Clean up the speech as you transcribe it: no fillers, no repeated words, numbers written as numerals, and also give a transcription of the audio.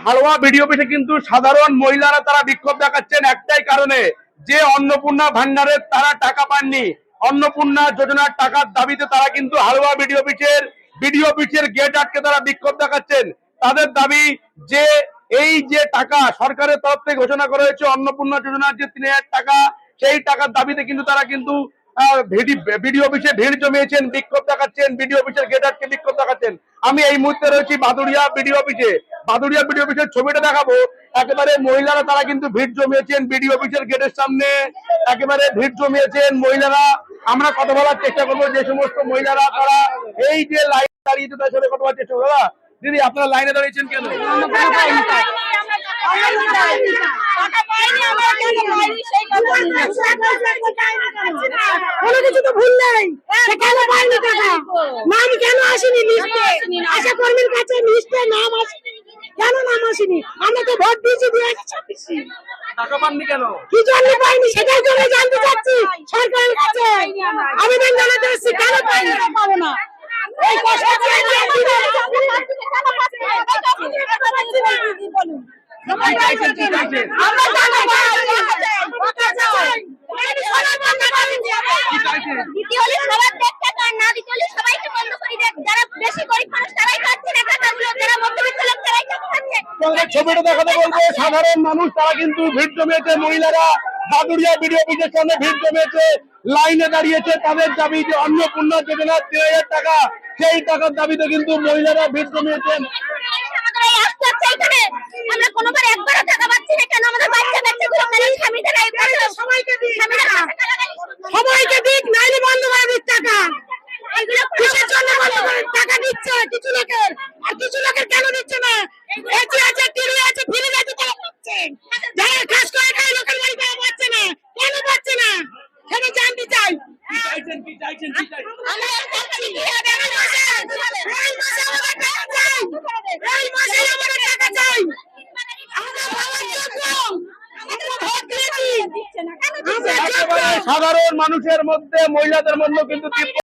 হালুয়া video পেছে কিন্তু সাধারণ মহিলারা তারা বিক্ষোভ দেখাচ্ছেন একটাই কারণে, যে অন্নপূর্ণা ভান্ডারের তারা টাকা পাননি। অন্নপূর্ণা যোজনার টাকার দাবিতে তারা কিন্তু হালুয়া ভিডিও পিচের গেট আটকে তারা বিক্ষোভ দেখাচ্ছেন। তাদের দাবি যে এই যে টাকা সরকারের তরফ থেকে ঘোষণা করা হয়েছে অন্নপূর্ণা যোজনার যে ৩,০০০ টাকা, সেই টাকার দাবিতে কিন্তু তারা কিন্তু ভিডিও অফিসে ভিড় জমিয়েছেন, বিক্ষোভ দেখাচ্ছেন, ভিডিও অফিসের গেট আটকে বিক্ষোভ দেখাচ্ছেন। আমি এই মুহূর্তে রয়েছি বাদুড়িয়া ভিডিও অফিসে। বাদুড়িয়া ভিডিও অফিসের ছবিটা দেখাবো। একেবারে মহিলারা তারা কিন্তু ভিড় জমিয়েছেন ভিডিও অফিসের গেটের সামনে, একেবারে ভিড় জমিয়েছেন মহিলারা। আমরা কথা বলার চেষ্টা করবো যে সমস্ত মহিলারা তারা এই যে লাইন দাঁড়িয়েছে তার সাথে কথা বলার চেষ্টা করবো। দাদা, দিদি, আপনারা লাইনে দাঁড়িয়েছেন কেন? কোনো কিছু তো ভুল নেই, কেন পাইনি টাকা? নাম কেন আসেনি লিস্টে? আশা কর্মীর কাছে লিস্টে নাম আসেনি, কেন নাম আসেনি? আমরা তো ভোট দিয়েছি 2026। টাকা পাননি কেন? কি জন্য পাইনি সেটাই জন্য জানতে চাচ্ছি সরকারের কাছে। আবেদন জানাতে এসেছি, কেন পাইনি? পাবো না এই কষ্ট করে ছবিটা দেখাতে বলবো। সাধারণ মানুষ তারা কিন্তু ভিড় জমিয়েছে, মহিলারা বাদুড়িয়া ভিডিও অফিসের সামনে ভিড় জমিয়েছে, লাইনে দাঁড়িয়েছে। তাদের দাবি যে অন্নপূর্ণা যোজনার ৩,০০০ টাকা, সেই টাকার দাবিতে কিন্তু মহিলারা ভিড় জমিয়েছেন। সবাইকে দিক, নাইলে বন্ধ করে দিক টাকা। কিসের জন্য বন্ধ করে টাকা দিচ্ছে কিছু লোকের, আর কিছু লোকের কেন দিচ্ছে না? এটি আছে, টিভি আছে, ফিরে যাচ্ছে, তারা পাচ্ছে। যারা কাজ করে খায় লোকের বাড়ি তারা পাচ্ছে না, কেন পাচ্ছে না সেটা জানতে চাই। সাধারণ মানুষের মধ্যে, মহিলাদের মধ্যে কিন্তু